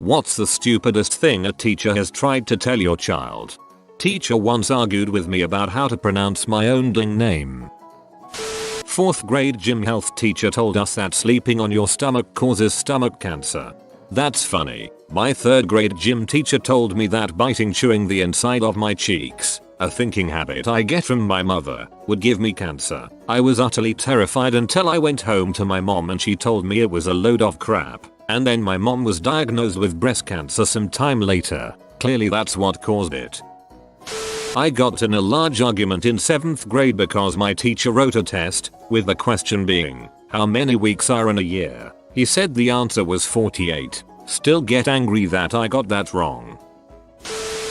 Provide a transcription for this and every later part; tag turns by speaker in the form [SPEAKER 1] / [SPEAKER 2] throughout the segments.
[SPEAKER 1] What's the stupidest thing a teacher has tried to tell your child? Teacher once argued with me about how to pronounce my own ding name. 4th grade gym health teacher told us that sleeping on your stomach causes stomach cancer. That's funny. My 3rd grade gym teacher told me that biting chewing the inside of my cheeks, a thinking habit I get from my mother, would give me cancer. I was utterly terrified until I went home to my mom and she told me it was a load of crap. And then my mom was diagnosed with breast cancer some time later. Clearly that's what caused it. I got in a large argument in 7th grade because my teacher wrote a test, with the question being, how many weeks are in a year? He said the answer was 48. Still get angry that I got that wrong.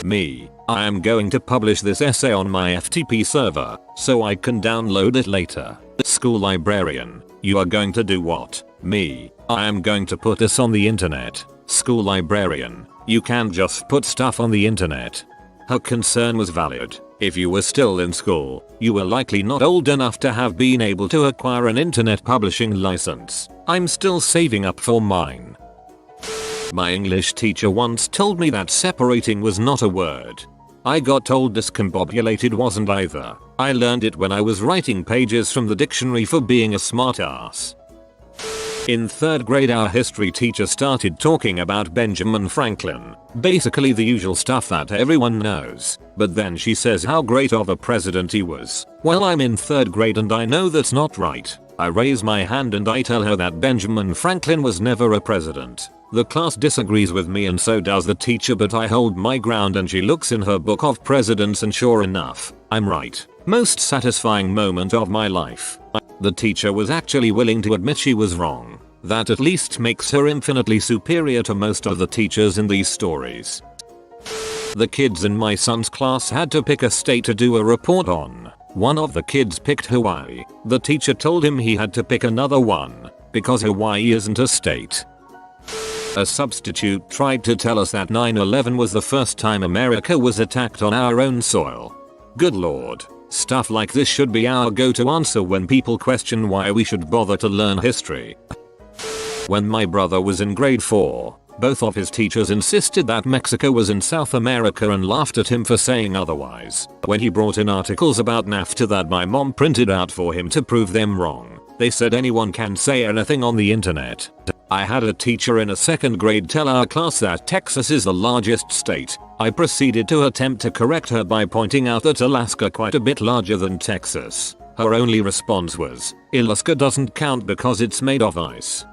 [SPEAKER 1] Me. I am going to publish this essay on my FTP server, so I can download it later. School librarian. You are going to do what? Me. I am going to put this on the internet. School librarian. You can't just put stuff on the internet. Her concern was valid. If you were still in school, you were likely not old enough to have been able to acquire an internet publishing license. I'm still saving up for mine. My English teacher once told me that separating was not a word. I got told discombobulated wasn't either. I learned it when I was writing pages from the dictionary for being a smartass. In 3rd grade our history teacher started talking about Benjamin Franklin, basically the usual stuff that everyone knows, but then she says how great of a president he was. Well, I'm in 3rd grade and I know that's not right. I raise my hand and I tell her that Benjamin Franklin was never a president. The class disagrees with me and so does the teacher, but I hold my ground and she looks in her book of presidents and sure enough, I'm right. Most satisfying moment of my life. The teacher was actually willing to admit she was wrong. That at least makes her infinitely superior to most of the teachers in these stories. The kids in my son's class had to pick a state to do a report on. One of the kids picked Hawaii. The teacher told him he had to pick another one, because Hawaii isn't a state. A substitute tried to tell us that 9/11 was the first time America was attacked on our own soil. Good lord. Stuff like this should be our go-to answer when people question why we should bother to learn history. When my brother was in grade 4, both of his teachers insisted that Mexico was in South America and laughed at him for saying otherwise. When he brought in articles about NAFTA that my mom printed out for him to prove them wrong, they said anyone can say anything on the internet. I had a teacher in a 2nd grade tell our class that Texas is the largest state. I proceeded to attempt to correct her by pointing out that Alaska quite a bit larger than Texas. Her only response was, Alaska doesn't count because it's made of ice.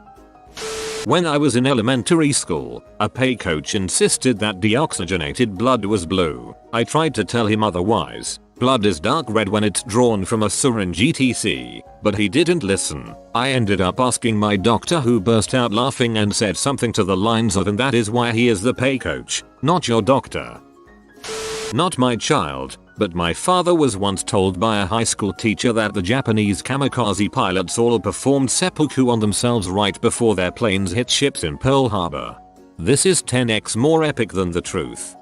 [SPEAKER 1] When I was in elementary school, a PE coach insisted that deoxygenated blood was blue. I tried to tell him otherwise. Blood is dark red when it's drawn from a syringe etc. But he didn't listen. I ended up asking my doctor, who burst out laughing and said something to the lines of, and that is why he is the PE coach, not your doctor. Not my child, but my father was once told by a high school teacher that the Japanese kamikaze pilots all performed seppuku on themselves right before their planes hit ships in Pearl Harbor. This is 10x more epic than the truth.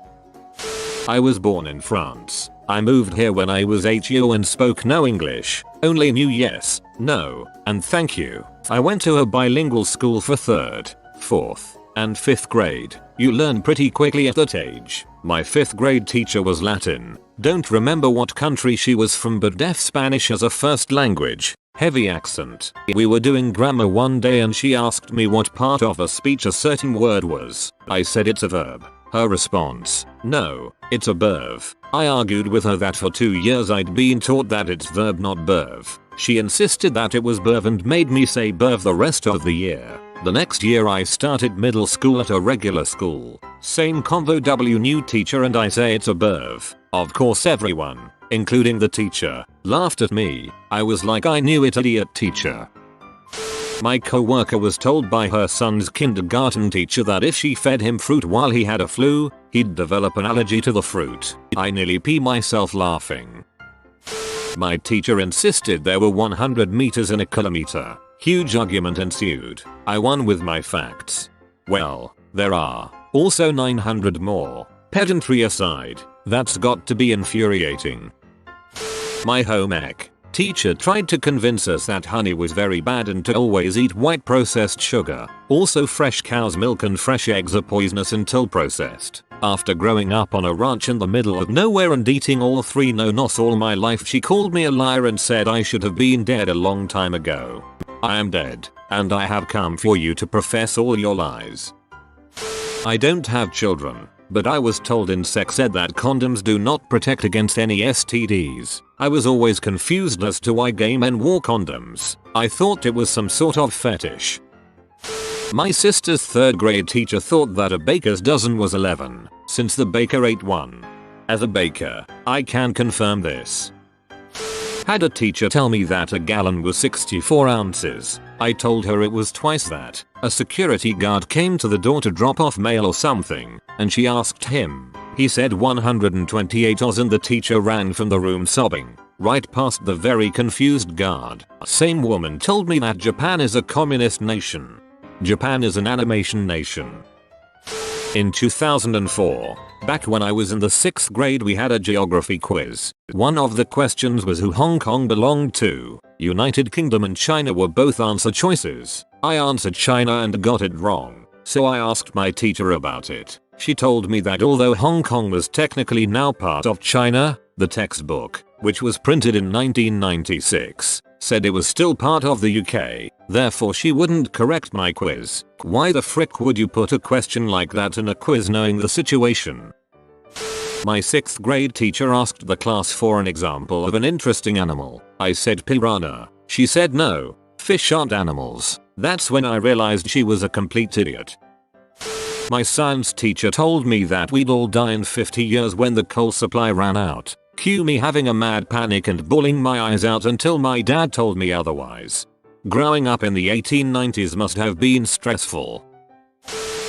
[SPEAKER 1] I was born in France. I moved here when I was 8 years and spoke no English, only knew yes, no, and thank you. I went to a bilingual school for 3rd, 4th, and 5th grade. You learn pretty quickly at that age. My 5th grade teacher was Latin. Don't remember what country she was from, but deaf Spanish as a first language. Heavy accent. We were doing grammar one day and she asked me what part of a speech a certain word was. I said it's a verb. Her response, no, it's a verb. I argued with her that for 2 years I'd been taught that it's verb not verb. She insisted that it was verb and made me say verb the rest of the year. The next year I started middle school at a regular school. Same convo, new teacher, and I say it's a verb. Of course everyone, including the teacher, laughed at me. I was like, I knew it, idiot teacher. My coworker was told by her son's kindergarten teacher that if she fed him fruit while he had a flu, he'd develop an allergy to the fruit. I nearly pee myself laughing. My teacher insisted there were 100 meters in a kilometer. Huge argument ensued. I won with my facts. Well, there are also 900 more. Pedantry aside, that's got to be infuriating. My home ec. Teacher tried to convince us that honey was very bad and to always eat white processed sugar. Also fresh cow's milk and fresh eggs are poisonous until processed. After growing up on a ranch in the middle of nowhere and eating all three no-nos all my life, she called me a liar and said I should have been dead a long time ago. I am dead, and I have come for you to profess all your lies. I don't have children, but I was told in sex ed that condoms do not protect against any STDs. I was always confused as to why gay men wore condoms. I thought it was some sort of fetish. My sister's 3rd grade teacher thought that a baker's dozen was 11, since the baker ate one. As a baker, I can confirm this. Had a teacher tell me that a gallon was 64 ounces. I told her it was twice that. A security guard came to the door to drop off mail or something, and she asked him. He said 128 oz and the teacher ran from the room sobbing, right past the very confused guard. Same woman told me that Japan is a communist nation. Japan is an animation nation. In 2004, back when I was in the 6th grade, we had a geography quiz. One of the questions was who Hong Kong belonged to. United Kingdom and China were both answer choices. I answered China and got it wrong, so I asked my teacher about it. She told me that although Hong Kong was technically now part of China, the textbook, which was printed in 1996, said it was still part of the UK, therefore she wouldn't correct my quiz. Why the frick would you put a question like that in a quiz knowing the situation? My 6th grade teacher asked the class for an example of an interesting animal. I said piranha. She said no, fish aren't animals. That's when I realized she was a complete idiot. My science teacher told me that we'd all die in 50 years when the coal supply ran out. Cue me having a mad panic and bawling my eyes out until my dad told me otherwise. Growing up in the 1890s must have been stressful.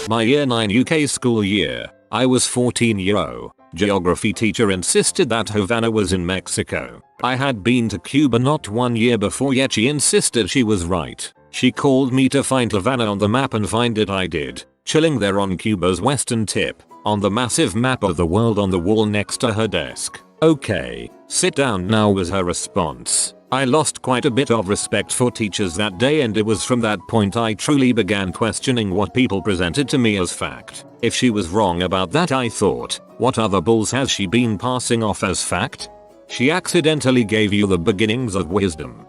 [SPEAKER 1] My year 9 UK school year, I was 14-year-old. Geography teacher insisted that Havana was in Mexico. I had been to Cuba not 1 year before, yet she insisted she was right. She called me to find Havana on the map and find it I did, chilling there on Cuba's western tip, on the massive map of the world on the wall next to her desk. Okay, sit down now was her response. I lost quite a bit of respect for teachers that day, and it was from that point I truly began questioning what people presented to me as fact. If she was wrong about that, I thought, what other bulls has she been passing off as fact? She accidentally gave you the beginnings of wisdom.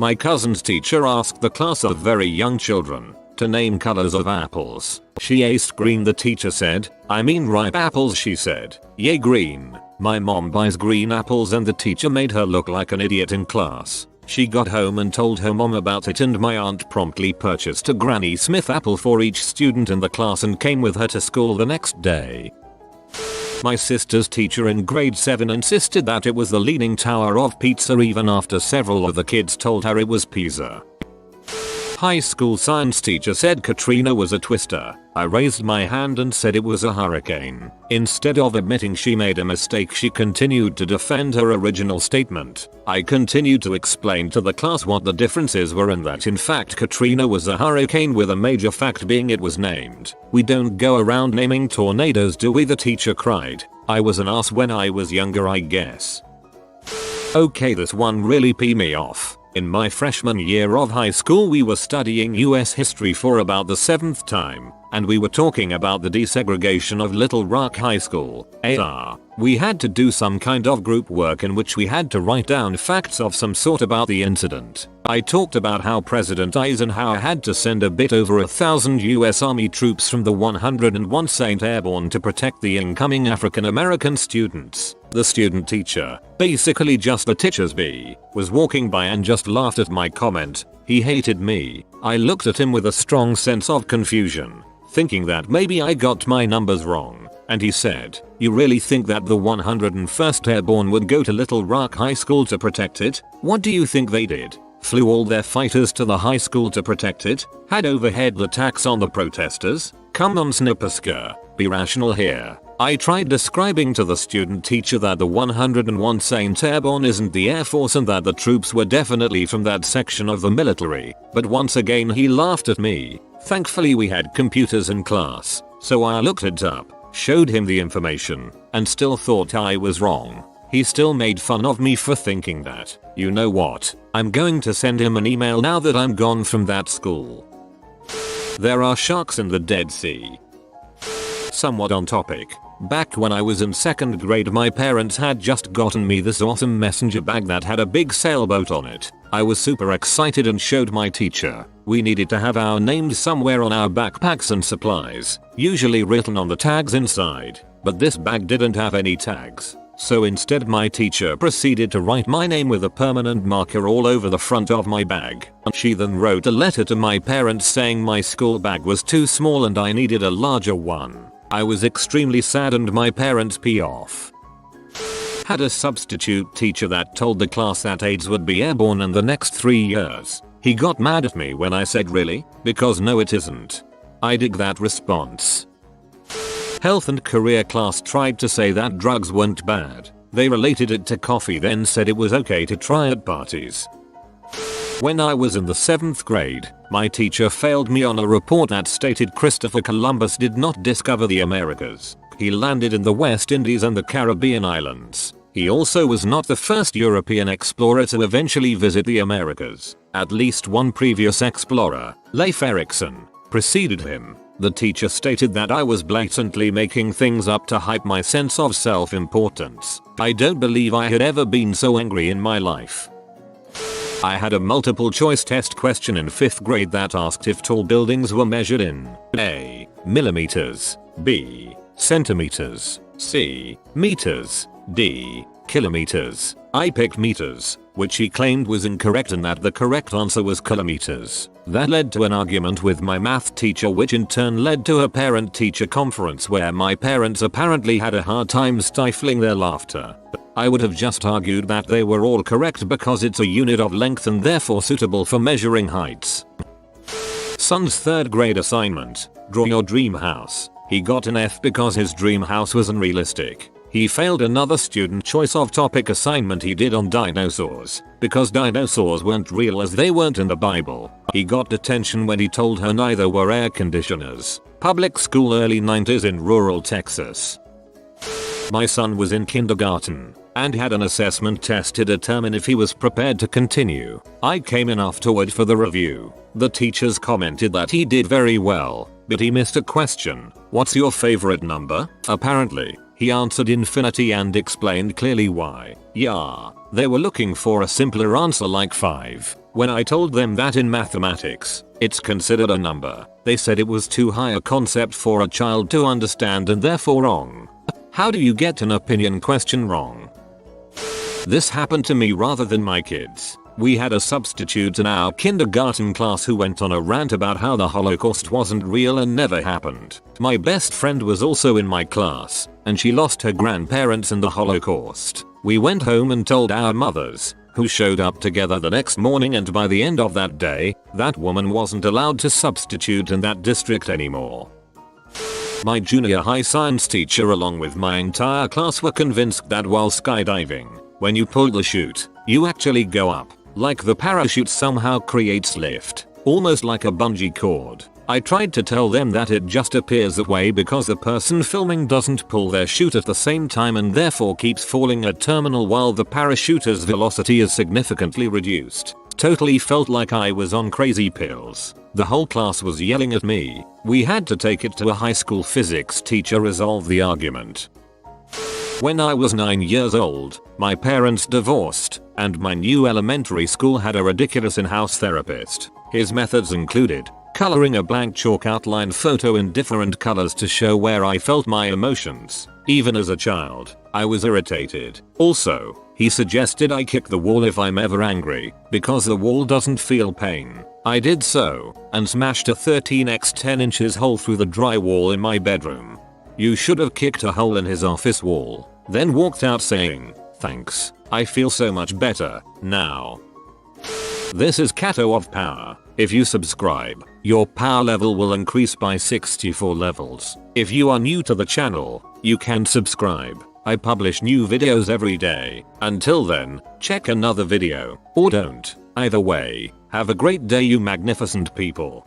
[SPEAKER 1] My cousin's teacher asked the class of very young children to name colors of apples. She aced green. The teacher said, I mean ripe apples, she said. Yay, green. My mom buys green apples, and the teacher made her look like an idiot in class. She got home and told her mom about it, and my aunt promptly purchased a Granny Smith apple for each student in the class and came with her to school the next day. My sister's teacher in grade 7 insisted that it was the Leaning Tower of Pizza even after several of the kids told her it was Pisa. High school science teacher said Katrina was a twister. I raised my hand and said it was a hurricane. Instead of admitting she made a mistake, she continued to defend her original statement. I continued to explain to the class what the differences were and that in fact Katrina was a hurricane, with a major fact being it was named. We don't go around naming tornadoes, do we? The teacher cried. I was an ass when I was younger, I guess. Okay, this one really peed me off. In my freshman year of high school, we were studying US history for about the 7th time, and we were talking about the desegregation of Little Rock High School, AR. We had to do some kind of group work in which we had to write down facts of some sort about the incident. I talked about how President Eisenhower had to send a bit over 1,000 US Army troops from the 101st Airborne to protect the incoming African American students. The student teacher, basically just the teacher's bee, was walking by and just laughed at my comment. He hated me. I looked at him with a strong sense of confusion, thinking that maybe I got my numbers wrong, and he said, "You really think that the 101st Airborne would go to Little Rock High School to protect it? What do you think they did? Flew all their fighters to the high school to protect it? Had overhead attacks on the protesters? Come on, Snipperska, be rational here." I tried describing to the student teacher that the 101st Airborne isn't the Air Force and that the troops were definitely from that section of the military, but once again he laughed at me. Thankfully we had computers in class, so I looked it up, showed him the information, and still thought I was wrong. He still made fun of me for thinking that. You know what? I'm going to send him an email now that I'm gone from that school. There are sharks in the Dead Sea. Somewhat on topic. Back when I was in 2nd grade, my parents had just gotten me this awesome messenger bag that had a big sailboat on it. I was super excited and showed my teacher. We needed to have our names somewhere on our backpacks and supplies, usually written on the tags inside, but this bag didn't have any tags. So instead my teacher proceeded to write my name with a permanent marker all over the front of my bag. She then wrote a letter to my parents saying my school bag was too small and I needed a larger one. I was extremely sad and my parents pee off. Had a substitute teacher that told the class that AIDS would be airborne in the next 3 years. He got mad at me when I said really? Because no it isn't. I dig that response. Health and career class tried to say that drugs weren't bad. They related it to coffee, then said it was okay to try at parties. When I was in the 7th grade, my teacher failed me on a report that stated Christopher Columbus did not discover the Americas. He landed in the West Indies and the Caribbean islands. He also was not the first European explorer to eventually visit the Americas. At least one previous explorer, Leif Erikson, preceded him. The teacher stated that I was blatantly making things up to hype my sense of self-importance. I don't believe I had ever been so angry in my life. I had a multiple choice test question in 5th grade that asked if tall buildings were measured in A. millimeters, B. centimeters, C. meters, D. kilometers. I picked meters, which he claimed was incorrect and that the correct answer was kilometers. That led to an argument with my math teacher, which in turn led to a parent-teacher conference where my parents apparently had a hard time stifling their laughter. I would have just argued that they were all correct because it's a unit of length and therefore suitable for measuring heights. Son's 3rd grade assignment, draw your dream house. He got an F because his dream house was unrealistic. He failed another student choice of topic assignment he did on dinosaurs, because dinosaurs weren't real as they weren't in the Bible. He got detention when he told her neither were air conditioners. Public school, early 90s in rural Texas. My son was in kindergarten and had an assessment test to determine if he was prepared to continue. I came in afterward for the review. The teachers commented that he did very well, but he missed a question. What's your favorite number? Apparently, he answered infinity and explained clearly why. Yeah, they were looking for a simpler answer like 5. When I told them that in mathematics, it's considered a number, they said it was too high a concept for a child to understand and therefore wrong. How do you get an opinion question wrong? This happened to me rather than my kids. We had a substitute in our kindergarten class who went on a rant about how the Holocaust wasn't real and never happened. My best friend was also in my class, and she lost her grandparents in the Holocaust. We went home and told our mothers, who showed up together the next morning, and by the end of that day, that woman wasn't allowed to substitute in that district anymore. My junior high science teacher along with my entire class were convinced that while skydiving, when you pull the chute, you actually go up. Like the parachute somehow creates lift, almost like a bungee cord. I tried to tell them that it just appears that way because the person filming doesn't pull their chute at the same time and therefore keeps falling at terminal while the parachuter's velocity is significantly reduced. Totally felt like I was on crazy pills. The whole class was yelling at me. We had to take it to a high school physics teacher resolve the argument. When I was 9 years old, my parents divorced, and my new elementary school had a ridiculous in-house therapist. His methods included coloring a blank chalk outline photo in different colors to show where I felt my emotions. Even as a child, I was irritated. Also, he suggested I kick the wall if I'm ever angry, because the wall doesn't feel pain. I did so, and smashed a 13x10 inches hole through the drywall in my bedroom. You should have kicked a hole in his office wall, then walked out saying, "Thanks, I feel so much better now." This is Cato of Power. If you subscribe, your power level will increase by 64 levels. If you are new to the channel, you can subscribe. I publish new videos every day. Until then, check another video, or don't. Either way, have a great day you magnificent people.